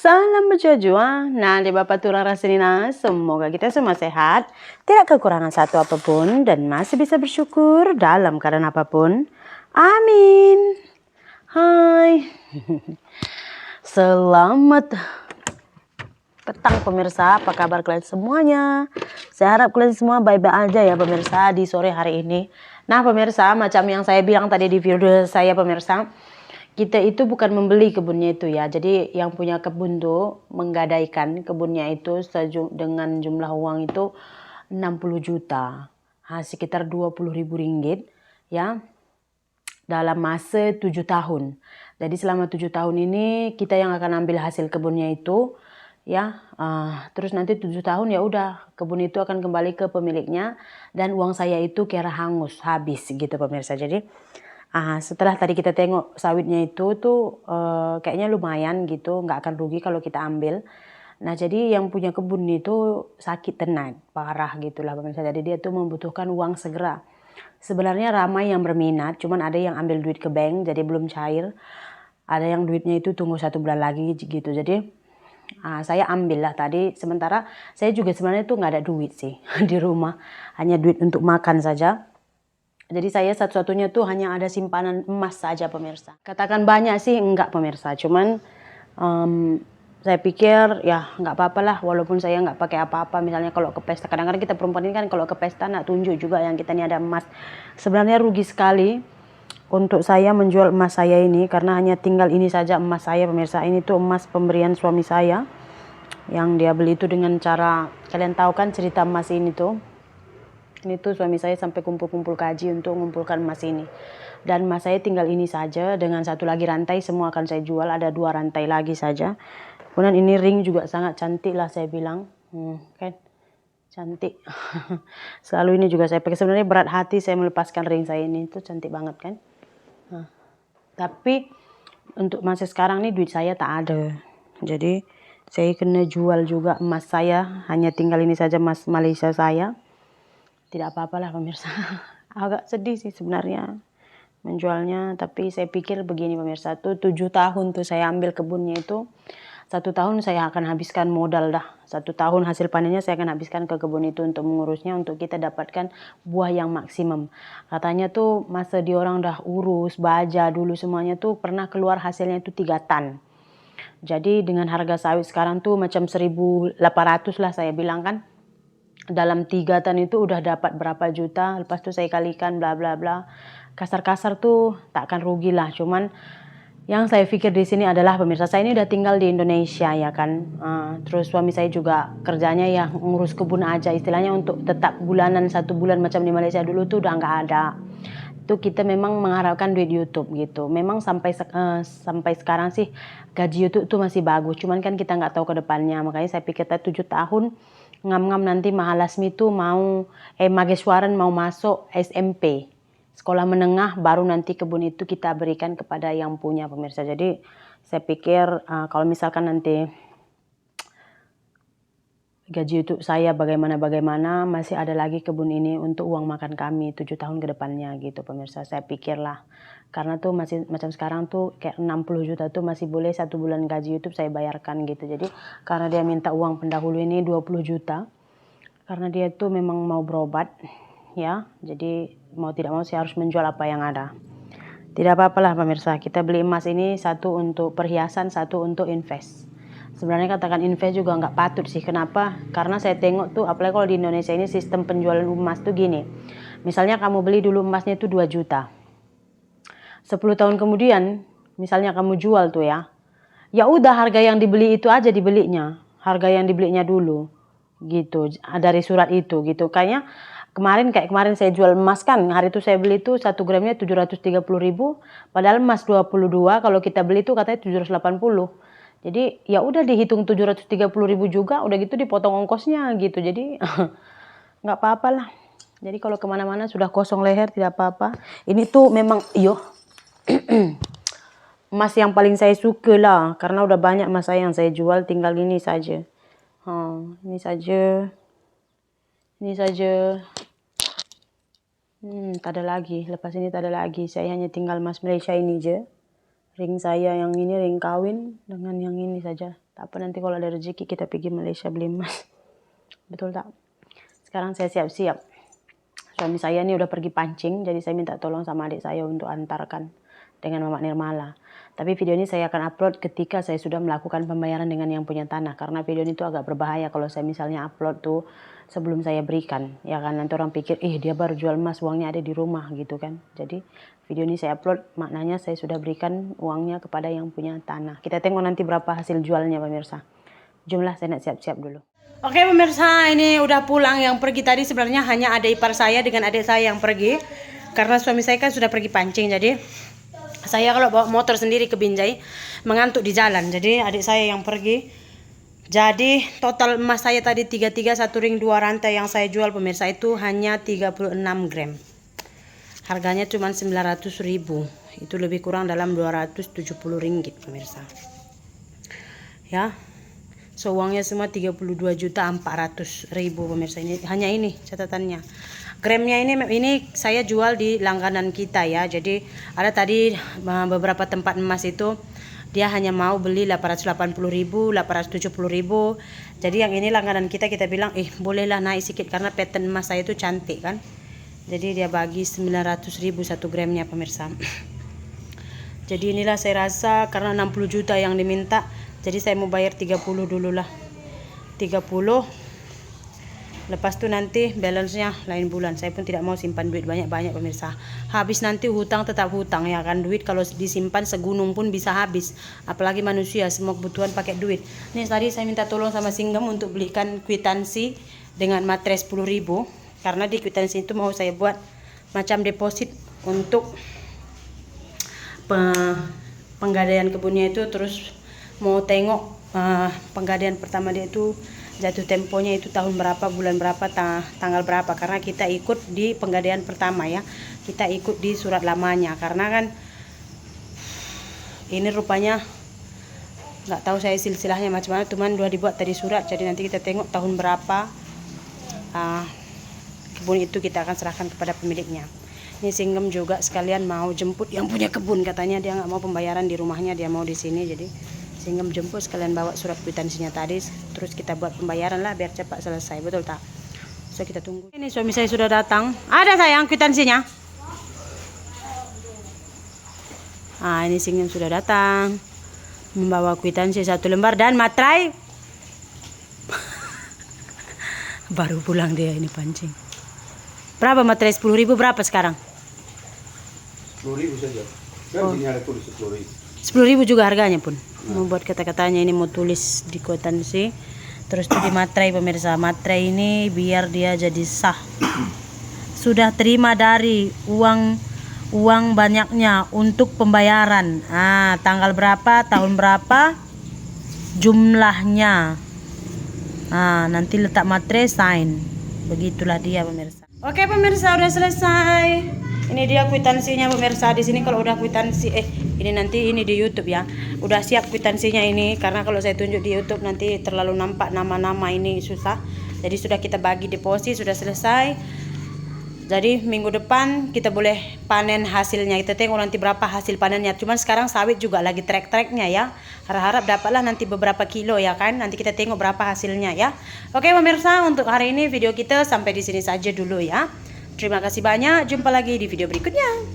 Salam berjuang. Nah, di Bapak Tulang Rasinina, semoga kita semua sehat, tidak kekurangan satu apapun, dan masih bisa bersyukur dalam keadaan apapun. Amin. Hai. Selamat petang pemirsa, apa kabar kalian semuanya? Saya harap kalian semua baik-baik aja ya pemirsa di sore hari ini. Nah pemirsa, macam yang saya bilang tadi di video saya pemirsa, kita itu bukan membeli kebunnya itu ya. Jadi yang punya kebun tuh menggadaikan kebunnya itu dengan jumlah uang itu 60 juta. Sekitar 20.000 ringgit ya. Dalam masa 7 tahun. Jadi selama 7 tahun ini kita yang akan ambil hasil kebunnya itu ya. Terus nanti 7 tahun ya udah kebun itu akan kembali ke pemiliknya dan uang saya itu kira hangus habis gitu pemirsa. Jadi setelah tadi kita tengok sawitnya itu tuh kayaknya lumayan gitu, nggak akan rugi kalau kita ambil. Nah jadi yang punya kebun itu sakit tenat, parah gitulah pemirsa. Jadi dia tuh membutuhkan uang segera. Sebenarnya ramai yang berminat, cuman ada yang ambil duit ke bank jadi belum cair. Ada yang duitnya itu tunggu 1 bulan lagi gitu. Jadi saya ambil lah tadi. Sementara saya juga sebenarnya tuh nggak ada duit sih di rumah, hanya duit untuk makan saja. Jadi saya satu-satunya tuh hanya ada simpanan emas saja pemirsa. Katakan banyak sih enggak pemirsa, cuman saya pikir ya nggak apa-apa lah walaupun saya nggak pakai apa-apa. Misalnya kalau ke pesta, kadang-kadang kita perempuan ini kan kalau ke pesta nak tunjuk juga yang kita ini ada emas. Sebenarnya rugi sekali untuk saya menjual emas saya ini karena hanya tinggal ini saja emas saya pemirsa. Ini tuh emas pemberian suami saya yang dia beli itu dengan cara, kalian tahu kan cerita emas ini tuh. Ini tuh suami saya sampai kumpul-kumpul gaji untuk mengumpulkan emas ini. Dan emas saya tinggal ini saja, dengan satu lagi rantai semua akan saya jual, ada 2 rantai lagi saja. Kemudian ini ring juga sangat cantik lah saya bilang, kan cantik. Selalu ini juga saya pakai, sebenarnya berat hati saya melepaskan ring saya ini, itu cantik banget kan. Tapi untuk masa sekarang nih duit saya tak ada. Jadi saya kena jual juga emas saya, hanya tinggal ini saja emas Malaysia saya. Tidak apa-apalah pemirsa. Agak sedih sih sebenarnya menjualnya, tapi saya pikir begini pemirsa, tuh 7 tahun tuh saya ambil kebunnya itu. 1 tahun saya akan habiskan modal dah. 1 tahun hasil panennya saya akan habiskan ke kebun itu untuk mengurusnya, untuk kita dapatkan buah yang maksimum. Katanya tuh masa di orang dah urus, baja dulu semuanya tuh pernah keluar hasilnya itu 3 tan. Jadi dengan harga sawit sekarang tuh macam 1.800 lah saya bilang kan. Dalam 3 tan itu udah dapat berapa juta, lepas itu saya kalikan bla bla bla. Kasar-kasar tuh tak akan rugi lah. Cuman yang saya pikir di sini adalah pemirsa, saya ini udah tinggal di Indonesia ya kan. Terus suami saya juga kerjanya ya ngurus kebun aja, istilahnya untuk tetap bulanan 1 bulan macam di Malaysia dulu tuh udah nggak ada. Itu kita memang mengharapkan duit YouTube gitu. Memang sampai sekarang sih gaji YouTube tuh masih bagus. Cuman kan kita nggak tahu ke depannya. Makanya saya pikir 7 tahun ngam-ngam nanti Mahalasmi tuh mau Mageswaran mau masuk SMP. Sekolah menengah baru nanti kebun itu kita berikan kepada yang punya pemirsa. Jadi saya pikir kalau misalkan nanti gaji YouTube saya bagaimana masih ada lagi kebun ini untuk uang makan kami 7 tahun ke depannya gitu pemirsa. Saya pikirlah karena tuh masih macam sekarang tuh kayak 60 juta tuh masih boleh 1 bulan gaji YouTube saya bayarkan gitu. Jadi karena dia minta uang pendahulu ini 20 juta karena dia tuh memang mau berobat ya. Jadi mau tidak mau saya harus menjual apa yang ada. Tidak apa-apalah pemirsa, kita beli emas ini satu untuk perhiasan, satu untuk invest. Sebenarnya katakan invest juga nggak patut sih. Kenapa? Karena saya tengok tuh, apalagi kalau di Indonesia ini sistem penjualan emas tuh gini. Misalnya kamu beli dulu emasnya itu 2 juta. 10 tahun kemudian, misalnya kamu jual tuh ya. Ya udah harga yang dibeli itu aja dibelinya. Harga yang dibelinya dulu. Gitu, dari surat itu gitu. Kayaknya kayak kemarin saya jual emas kan, hari itu saya beli itu 1 gramnya 730.000, padahal emas 22 kalau kita beli itu katanya 780. Jadi ya udah dihitung 730.000 juga, udah gitu dipotong ongkosnya gitu. Jadi nggak apa-apa lah. Jadi kalau kemana-mana sudah kosong leher tidak apa-apa. Ini tuh memang emas yang paling saya suka lah, karena udah banyak emas saya yang saya jual, tinggal ini saja. Ini saja. Ini saja. Tak ada lagi. Lepas ini tak ada lagi. Saya hanya tinggal emas Malaysia ini aja. Ring saya yang ini ring kawin dengan yang ini saja. Tak apa, nanti kalau ada rezeki kita pergi Malaysia beli emas. Betul tak? Sekarang saya siap-siap. Suami saya ini udah pergi pancing, jadi saya minta tolong sama adik saya untuk antarkan dengan Mama Nirmala. Tapi video ini saya akan upload ketika saya sudah melakukan pembayaran dengan yang punya tanah. Karena video ini tuh agak berbahaya kalau saya misalnya upload tuh sebelum saya berikan. Ya kan, nanti orang pikir, dia baru jual emas, uangnya ada di rumah gitu kan. Jadi video ini saya upload, maknanya saya sudah berikan uangnya kepada yang punya tanah. Kita tengok nanti berapa hasil jualnya pemirsa. Jumlah saya nak siap-siap dulu. Oke pemirsa, ini udah pulang. Yang pergi tadi sebenarnya hanya ada ipar saya dengan adik saya yang pergi. Karena suami saya kan sudah pergi pancing, jadi saya kalau bawa motor sendiri ke Binjai mengantuk di jalan. Jadi adik saya yang pergi. Jadi total emas saya tadi 33, 1 ring 2 rantai yang saya jual pemirsa itu hanya 36 gram. Harganya cuma 900.000. Itu lebih kurang dalam 270 ringgit pemirsa. Ya. So uangnya semua 32.400.000 pemirsa. Ini hanya ini catatannya. Gramnya ini saya jual di langganan kita ya. Jadi ada tadi beberapa tempat emas itu dia hanya mau beli 880.000, 870.000. Jadi yang ini langganan kita bilang bolehlah naik sedikit karena pattern emas saya itu cantik kan. Jadi dia bagi 900.000 1 gramnya pemirsa. Jadi inilah saya rasa karena 60 juta yang diminta. Jadi saya mau bayar 30 dulu lah. 30. Lepas itu nanti balance-nya lain bulan. Saya pun tidak mau simpan duit banyak-banyak pemirsa. Habis nanti hutang tetap hutang ya kan. Duit kalau disimpan segunung pun bisa habis. Apalagi manusia, semua kebutuhan pakai duit. Nih tadi saya minta tolong sama Singgem untuk belikan kwitansi dengan materai 10.000. Karena di kwitansi itu mau saya buat macam deposit untuk penggadaian kebunnya itu. Terus mau tengok penggadaian pertama dia itu jatuh temponya itu tahun berapa, bulan berapa, tanggal berapa. Karena kita ikut di penggadaian pertama ya. Kita ikut di surat lamanya. Karena kan ini rupanya nggak tahu saya silsilahnya macam mana. Cuman udah dibuat tadi surat. Jadi nanti kita tengok tahun berapa kebun itu kita akan serahkan kepada pemiliknya. Ini Singgem juga sekalian mau jemput yang punya kebun. Katanya dia nggak mau pembayaran di rumahnya, dia mau di sini. Jadi Singgem jemput sekalian bawa surat kwitansinya tadi. Terus kita buat pembayaran lah biar cepat selesai. Betul tak? So kita tunggu. Ini suami saya sudah datang. Ada sayang kwitansinya. Ini Singgem sudah datang. Membawa kwitansi 1 lembar dan materai. Baru pulang dia ini pancing. Berapa materai 10.000 berapa sekarang? 10.000 saja. Kan sini ada tulis 10.000. 10.000 juga harganya pun. Mau buat kata-katanya ini mau tulis di kwitansi. Terus tuh di materai pemirsa. Materai ini biar dia jadi sah. Sudah terima dari uang banyaknya untuk pembayaran. Tanggal berapa, tahun berapa, jumlahnya. Nanti letak materai sign. Begitulah dia pemirsa. Oke pemirsa, udah selesai. Ini dia kwitansinya pemirsa. Di sini kalau udah kwitansi ini nanti ini di YouTube ya. Udah siap kwitansinya ini karena kalau saya tunjuk di YouTube nanti terlalu nampak nama-nama ini susah. Jadi sudah kita bagi deposit, sudah selesai. Jadi minggu depan kita boleh panen hasilnya. Kita tengok nanti berapa hasil panennya. Cuman sekarang sawit juga lagi trek-treknya ya. Harap-harap dapatlah nanti beberapa kilo ya kan. Nanti kita tengok berapa hasilnya ya. Oke pemirsa, untuk hari ini video kita sampai di sini saja dulu ya. Terima kasih banyak. Jumpa lagi di video berikutnya.